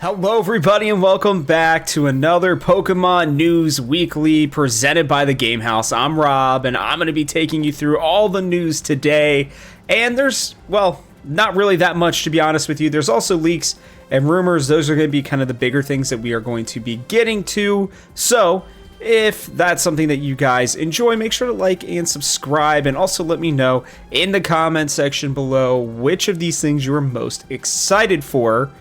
Hello everybody and welcome back to another Pokemon News Weekly presented by the Game House. I'm Rob and I'm going to be taking you through all the news today. And there's, well, not really that much to be honest with you. There's also leaks and rumors. Those are going to be kind of the bigger things that we are going to be getting to. So if that's something that you guys enjoy, make sure to like and subscribe, and also let me know in the comment section below which of these things you are most excited for.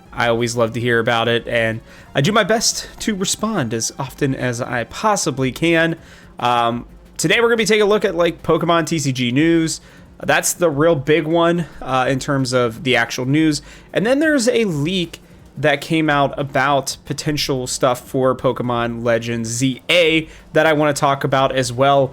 I always love to hear about it, and I do my best to respond as often as I possibly can. Today we're going to be taking a look at like Pokemon TCG news. That's the real big one in terms of the actual news. And then there's a leak that came out about potential stuff for Pokemon Legends ZA that I want to talk about as well.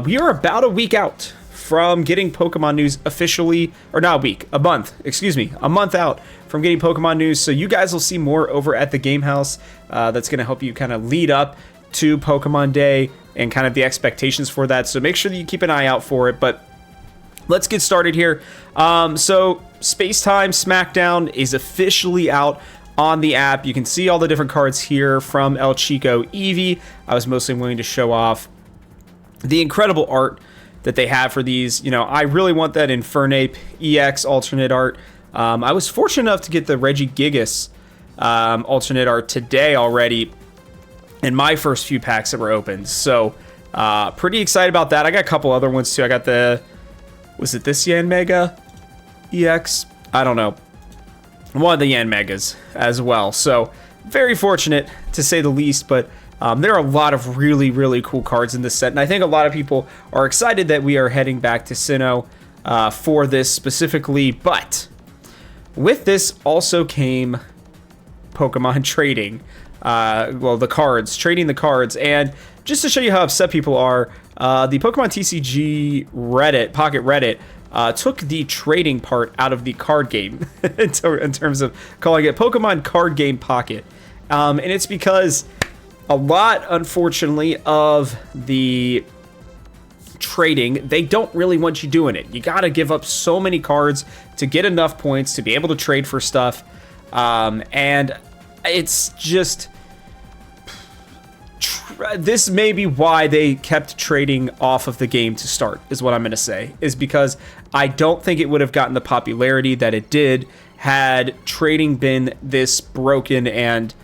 We are about a week out from getting Pokemon news officially, or not a week, a month out from getting Pokemon news. So you guys will see more over at the Game House. That's going to help you kind of lead up to Pokemon Day and kind of the expectations for that. So make sure that you keep an eye out for it. But let's get started here. So Space Time Smackdown is officially out on the app. You can see all the different cards here from El Chico Eevee. I was mostly willing to show off the incredible art that they have for these. You know, I really want that Infernape EX alternate art. I was fortunate enough to get the Regigigas alternate art today already in my first few packs that were opened. So pretty excited about that. I got a couple other ones too. I got the, was it this Yanmega EX? I don't know. One of the Yanmegas as well. So very fortunate to say the least, but there are a lot of really, really cool cards in this set, and I think a lot of people are excited that we are heading back to Sinnoh for this specifically. But with this also came Pokemon trading, well, the cards, trading the cards. And just to show you how upset people are, the Pokemon TCG Reddit, Pocket Reddit, took the trading part out of the card game in terms of calling it Pokemon Card Game Pocket. And it's because a lot, unfortunately, of the trading, they don't really want you doing it. You got to give up so many cards to get enough points to be able to trade for stuff. And it's just, this may be why they kept trading off of the game to start, is what I'm going to say, is because I don't think it would have gotten the popularity that it did had trading been this broken, and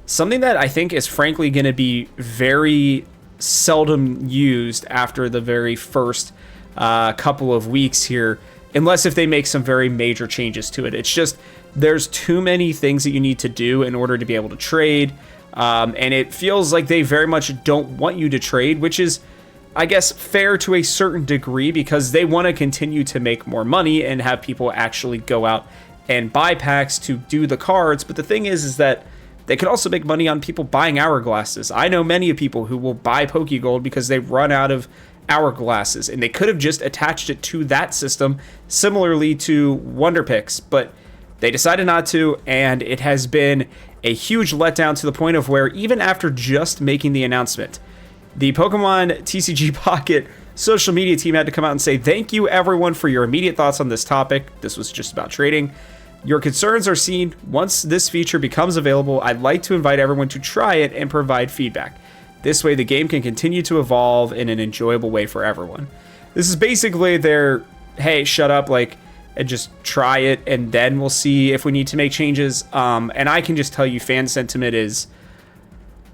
something that I think is frankly going to be very seldom used after the very first couple of weeks here, unless if they make some very major changes to it. It's just, there's too many things that you need to do in order to be able to trade. And it feels like they very much don't want you to trade, which is, I guess, fair to a certain degree, because they want to continue to make more money and have people actually go out and buy packs to do the cards. But the thing is that they could also make money on people buying hourglasses. I know many of people who will buy Pokegold because they run out of hourglasses, and they could have just attached it to that system similarly to Wonder Picks, but they decided not to, and it has been a huge letdown to the point of where even after just making the announcement, the Pokemon TCG Pocket social media team had to come out and say, thank you everyone for your immediate thoughts on this topic. This was just about trading. Your concerns are seen. Once this feature becomes available, I'd like to invite everyone to try it and provide feedback. This way the game can continue to evolve in an enjoyable way for everyone. This is basically their, hey, shut up, like, and just try it, and then we'll see if we need to make changes. And I can just tell you, fan sentiment is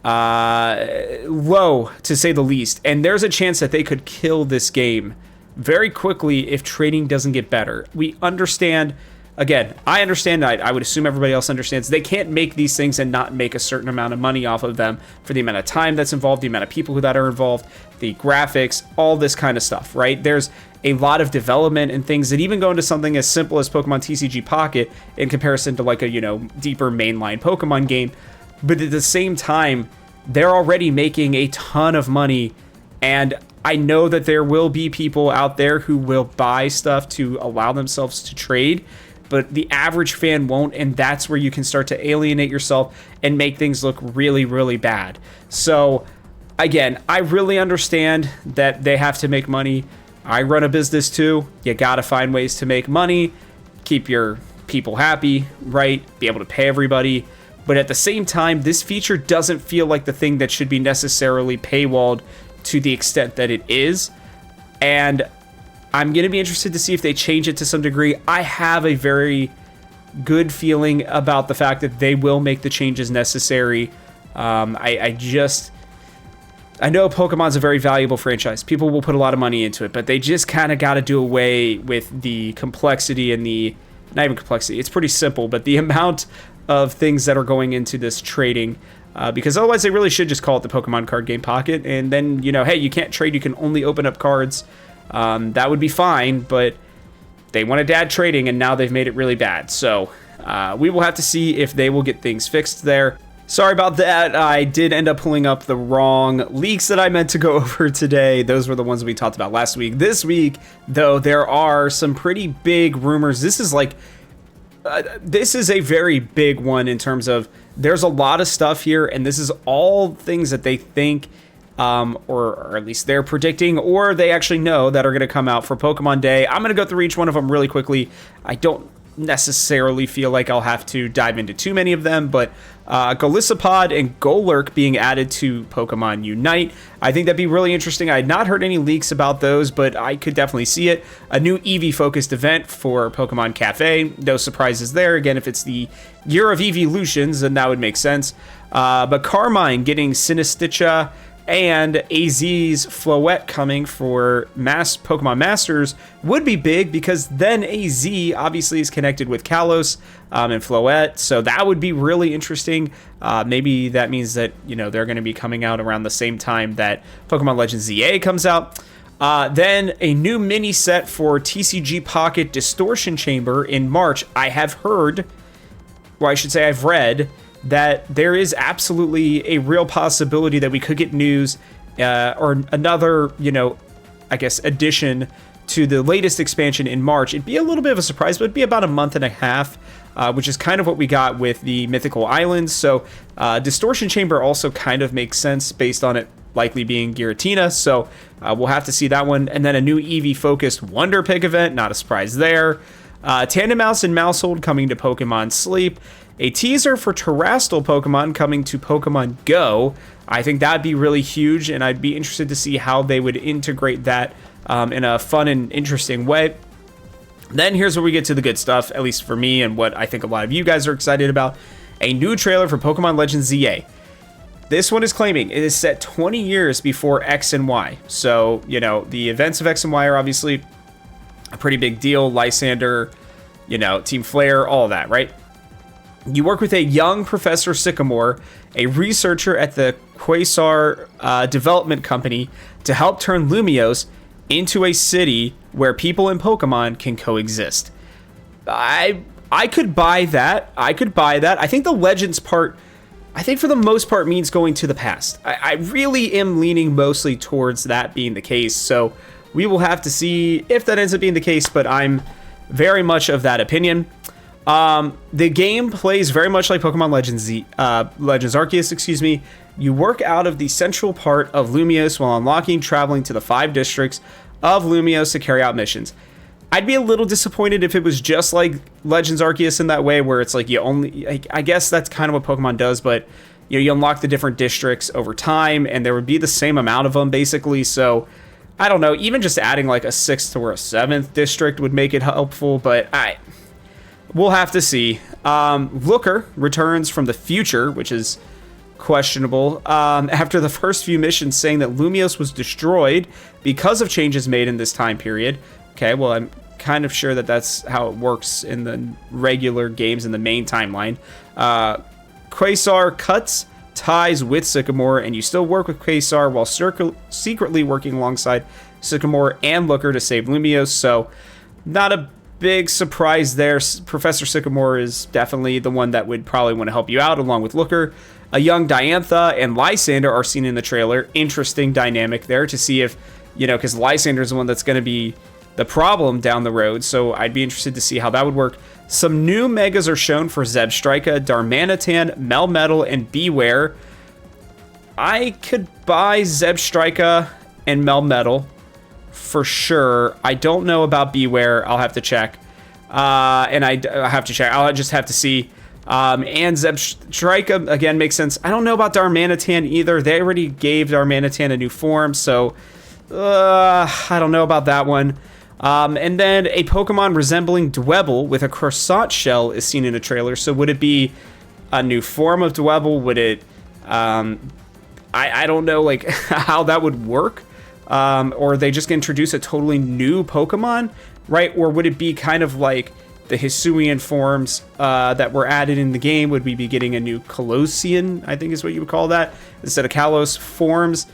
low, to say the least. And there's a chance that they could kill this game very quickly if trading doesn't get better. We understand. Again, I understand, I would assume everybody else understands, they can't make these things and not make a certain amount of money off of them for the amount of time that's involved, the amount of people that are involved, the graphics, all this kind of stuff, right? There's a lot of development and things that even go into something as simple as Pokemon TCG Pocket in comparison to like a, you know, deeper mainline Pokemon game. But at the same time, they're already making a ton of money, and I know that there will be people out there who will buy stuff to allow themselves to trade, but the average fan won't, and that's where you can start to alienate yourself and make things look really, really bad. So, again, I really understand that they have to make money. I run a business too. You gotta find ways to make money, keep your people happy, right? Be able to pay everybody. But at the same time, this feature doesn't feel like the thing that should be necessarily paywalled to the extent that it is. And I'm going to be interested to see if they change it to some degree. I have a very good feeling about the fact that they will make the changes necessary. I know Pokemon's a very valuable franchise. People will put a lot of money into it, but they just kind of got to do away with the complexity and not even complexity. It's pretty simple, but the amount of things that are going into this trading, because otherwise they really should just call it the Pokemon card game pocket. And then, hey, you can't trade. You can only open up cards. That would be fine, but they wanted to add trading, and now they've made it really bad. So we will have to see if they will get things fixed there. Sorry about that. I did end up pulling up the wrong leaks that I meant to go over today. Those were the ones we talked about last week. This week, though, there are some pretty big rumors. This is a very big one in terms of there's a lot of stuff here, and this is all things that they think, or at least they're predicting, or they actually know that are going to come out for Pokemon Day. I'm going to go through each one of them really quickly. I don't necessarily feel like I'll have to dive into too many of them, but Golisopod and Golurk being added to Pokemon Unite, I think that'd be really interesting. I had not heard any leaks about those, but I could definitely see it. A new Eevee-focused event for Pokemon Cafe. No surprises there. Again, if it's the Year of Eeveelutions, then that would make sense. But Carmine getting Sinistcha and AZ's Floette coming for Pokemon Masters would be big, because then AZ obviously is connected with Kalos and Floette, so that would be really interesting. Maybe that means that they're going to be coming out around the same time that Pokemon Legends ZA comes out. Then a new mini set for TCG Pocket Distortion Chamber in March. I have heard, or I should say I've read, that there is absolutely a real possibility that we could get news or another, I guess, addition to the latest expansion in March. It'd be a little bit of a surprise, but it'd be about a month and a half, which is kind of what we got with the Mythical Islands. So Distortion Chamber also kind of makes sense based on it likely being Giratina. So we'll have to see that one. And then a new Eevee-focused Wonder Pick event. Not a surprise there. Tandem Mouse and Mousehold coming to Pokemon Sleep. A teaser for Terrestrial Pokemon coming to Pokemon Go. I think that'd be really huge, and I'd be interested to see how they would integrate that in a fun and interesting way. Then here's where we get to the good stuff, at least for me, and what I think a lot of you guys are excited about. A new trailer for Pokemon Legends ZA. This one is claiming it is set 20 years before X and Y. So, the events of X and Y are obviously a pretty big deal. Lysander, Team Flare, all of that, right? You work with a young Professor Sycamore, a researcher at the Quasar Development Company, to help turn Lumiose into a city where people and Pokemon can coexist. I could buy that. I think the Legends part, for the most part, means going to the past. I really am leaning mostly towards that being the case. So we will have to see if that ends up being the case, but I'm very much of that opinion. The game plays very much like Pokemon Legends Arceus, You work out of the central part of Lumiose while unlocking, traveling to the 5 districts of Lumiose to carry out missions. I'd be a little disappointed if it was just like Legends Arceus in that way, where it's like I guess that's kind of what Pokemon does, but you unlock the different districts over time, and there would be the same amount of them basically. So I don't know, even just adding like a 6th or a 7th district would make it helpful, but we'll have to see. Looker returns from the future, which is questionable, after the first few missions saying that Lumiose was destroyed because of changes made in this time period. Okay, well, I'm kind of sure that that's how it works in the regular games in the main timeline. Quasar cuts ties with Sycamore, and you still work with Quasar while secretly working alongside Sycamore and Looker to save Lumiose, so not a big surprise there. Professor Sycamore is definitely the one that would probably want to help you out, along with Looker. A young Diantha and Lysander are seen in the trailer. Interesting dynamic there to see if, because Lysander is the one that's going to be the problem down the road, so I'd be interested to see how that would work. Some new megas are shown for Zebstrika, Darmanitan, Melmetal, and Beware. I could buy Zebstrika and Melmetal for sure. I don't know about Beware. I'll have to check. I'll just have to see. And Zebstrika, again, makes sense. I don't know about Darmanitan either. They already gave Darmanitan a new form, so I don't know about that one. And then a Pokemon resembling Dwebble with a croissant shell is seen in a trailer. So would it be a new form of Dwebble? Would it... I don't know, like, how that would work. Or are they just going to introduce a totally new Pokemon, right? Or would it be kind of like the Hisuian forms that were added in the game? Would we be getting a new Colossian, I think is what you would call that, instead of Kalos forms?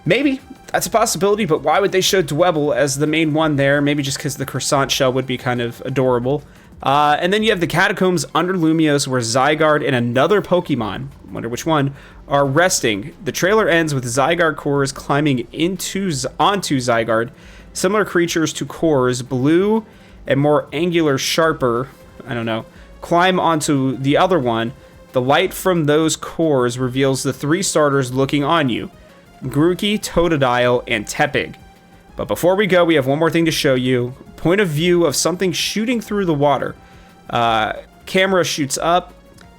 Maybe. That's a possibility, but why would they show Dwebble as the main one there? Maybe just because the croissant shell would be kind of adorable. And then you have the Catacombs under Lumiose, where Zygarde and another Pokemon, wonder which one, are resting. The trailer ends with Zygarde cores climbing onto Zygarde. Similar creatures to cores, blue and more angular, sharper, I don't know, climb onto the other one. The light from those cores reveals the 3 starters looking on you: Grookey, Totodile, and Tepig. But before we go, we have one more thing to show you. Point of view of something shooting through the water. Camera shoots up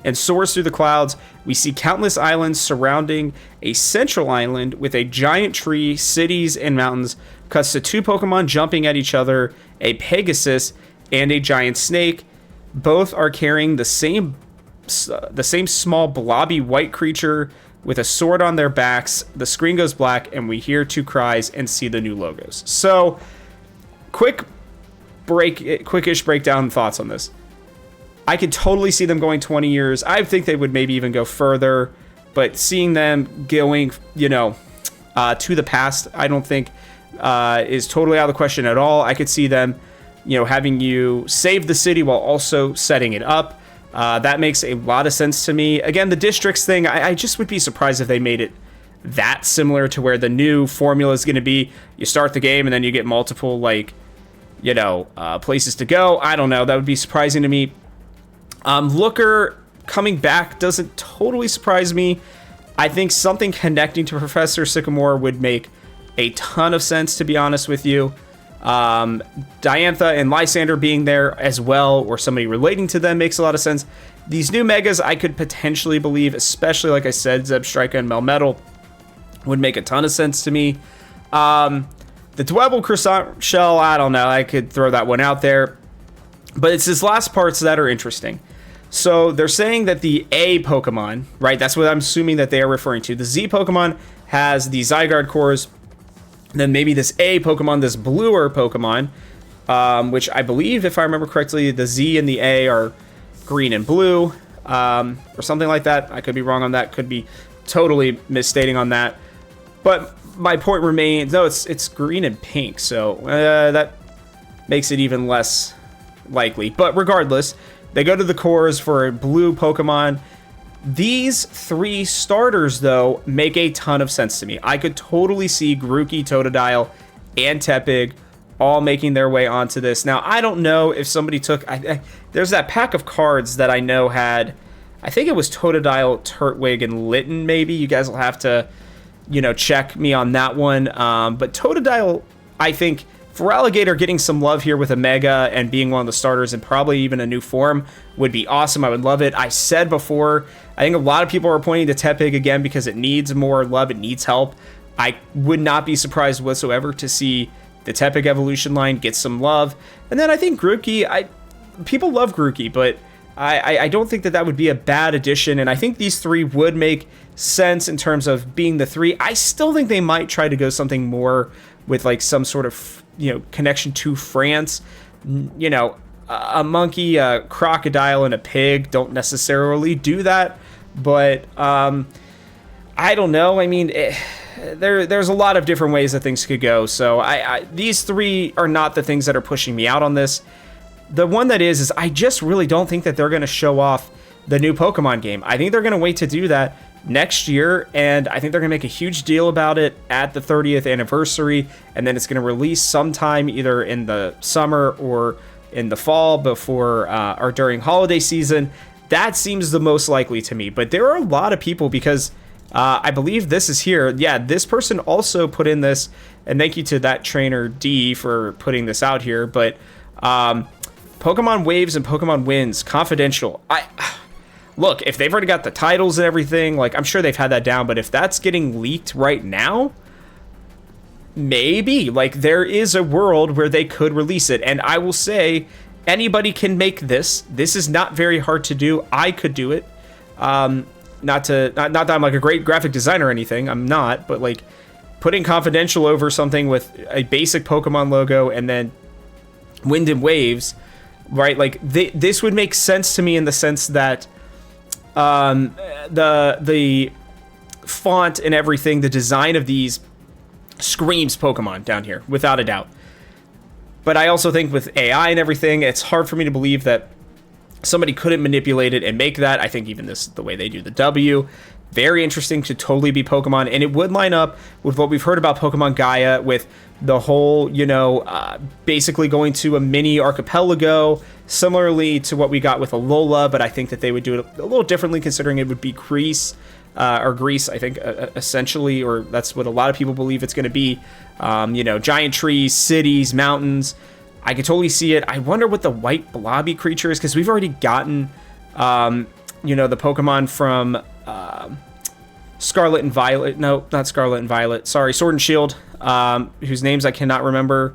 and soars through the clouds. We see countless islands surrounding a central island with a giant tree, cities, and mountains. Cuts to 2 Pokemon jumping at each other, a Pegasus and a giant snake. Both are carrying the same small blobby white creature with a sword on their backs. The screen goes black and we hear 2 cries and see the new logos. So, quickish breakdown thoughts on this. I could totally see them going 20 years. I think they would maybe even go further, but seeing them going, to the past, I don't think is totally out of the question at all. I could see them, having you save the city while also setting it up. That makes a lot of sense to me. Again, the districts thing, I just would be surprised if they made it that similar to where the new formula is going to be. You start the game and then you get multiple, places to go. I don't know. That would be surprising to me. Looker coming back doesn't totally surprise me. I think something connecting to Professor Sycamore would make a ton of sense, to be honest with you. Diantha and Lysander being there as well, or somebody relating to them, makes a lot of sense. These new Megas I could potentially believe, especially, like I said, Zebstrika and Melmetal, would make a ton of sense to me. The Dwebble Croissant Shell, I don't know. I could throw that one out there. But it's his last parts that are interesting. So they're saying that the A Pokemon, right? That's what I'm assuming that they are referring to. The Z Pokemon has the Zygarde cores. Then maybe this A Pokemon, this bluer Pokemon, which I believe, if I remember correctly, the Z and the A are green and blue, or something like that. I could be wrong on that. Could be totally misstating on that. But my point remains, no, it's green and pink, so that makes it even less likely. But regardless, they go to the cores for a blue Pokemon. These 3 starters, though, make a ton of sense to me. I could totally see Grookey, Totodile, and Tepig all making their way onto this. Now, I don't know if somebody took... there's that pack of cards that I know had... I think it was Totodile, Turtwig, and Litten, maybe. You guys will have to, check me on that one. But Totodile, I think... For Alligator, getting some love here with a Mega and being one of the starters and probably even a new form would be awesome. I would love it. I said before, I think a lot of people are pointing to Tepig again because it needs more love. It needs help. I would not be surprised whatsoever to see the Tepig evolution line get some love. And then I think Grookey, people love Grookey, but I don't think that would be a bad addition. And I think these 3 would make sense in terms of being the 3. I still think they might try to go something more with like some sort of connection to France. A monkey, a crocodile, and a pig don't necessarily do that, but I don't know. I mean, there's a lot of different ways that things could go. So these 3 are not the things that are pushing me out on this. The one that is I just really don't think that they're going to show off the new Pokemon game. I think they're going to wait to do that next year, and I think they're going to make a huge deal about it at the 30th anniversary, and then it's going to release sometime either in the summer or in the fall before or during holiday season. That seems the most likely to me, but there are a lot of people because I believe this is here. Yeah, this person also put in this, and thank you to that trainer D for putting this out here, but Pokemon Waves and Pokemon Wins, confidential. Look, if they've already got the titles and everything, like, I'm sure they've had that down, but if that's getting leaked right now, maybe. Like, there is a world where they could release it, and I will say, anybody can make this. This is not very hard to do. I could do it. Not that I'm like a great graphic designer or anything. I'm not, but like putting confidential over something with a basic Pokemon logo and then Wind and Waves, right? Like this would make sense to me in the sense that the font and everything, the design of these screams Pokemon down here, without a doubt. But I also think with AI and everything, it's hard for me to believe that somebody couldn't manipulate it and make that. I think even the way they do the W, very interesting to totally be Pokemon. And it would line up with what we've heard about Pokemon Gaia with the whole, basically going to a mini archipelago, similarly to what we got with Alola. But I think that they would do it a little differently considering it would be Greece, I think, essentially, or that's what a lot of people believe it's going to be. Giant trees, cities, mountains. I could totally see it. I wonder what the white blobby creature is, because we've already gotten, the Pokemon from Scarlet and Violet. No, not Scarlet and Violet. Sorry, Sword and Shield, whose names I cannot remember.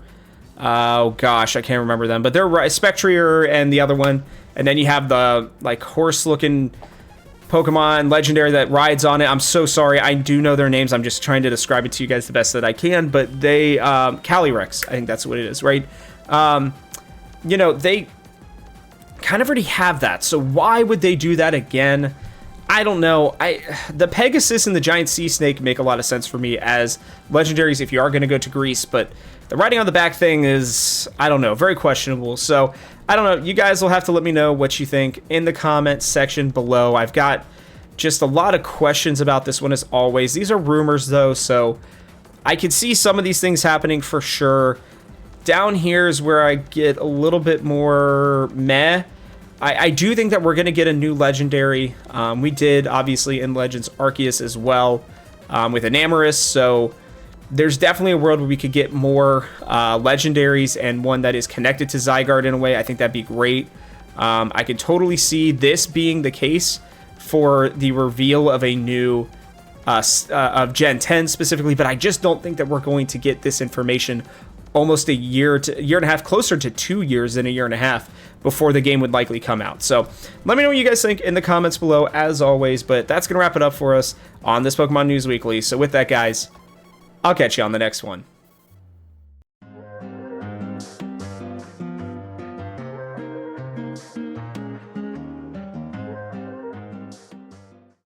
Oh, gosh, I can't remember them. But they're Spectrier and the other one. And then you have the, like, horse-looking Pokemon legendary that rides on it. I'm so sorry. I do know their names. I'm just trying to describe it to you guys the best that I can. But they, Calyrex, I think that's what it is, right? They kind of already have that. So why would they do that again? I don't know. The Pegasus and the Giant Sea Snake make a lot of sense for me as legendaries if you are going to go to Greece, but the writing on the back thing is, I don't know, very questionable. So I don't know. You guys will have to let me know what you think in the comments section below. I've got just a lot of questions about this one as always. These are rumors though, so I could see some of these things happening for sure. Down here is where I get a little bit more meh. I do think that we're going to get a new legendary. We did, obviously, in Legends Arceus as well with Enamorus. So there's definitely a world where we could get more legendaries and one that is connected to Zygarde in a way. I think that'd be great. I could totally see this being the case for the reveal of a new of Gen 10 specifically, but I just don't think that we're going to get this information almost a year and a half, closer to 2 years than a year and a half before the game would likely come out. So let me know what you guys think in the comments below as always, but that's going to wrap it up for us on this Pokemon News Weekly. So with that, guys, I'll catch you on the next one.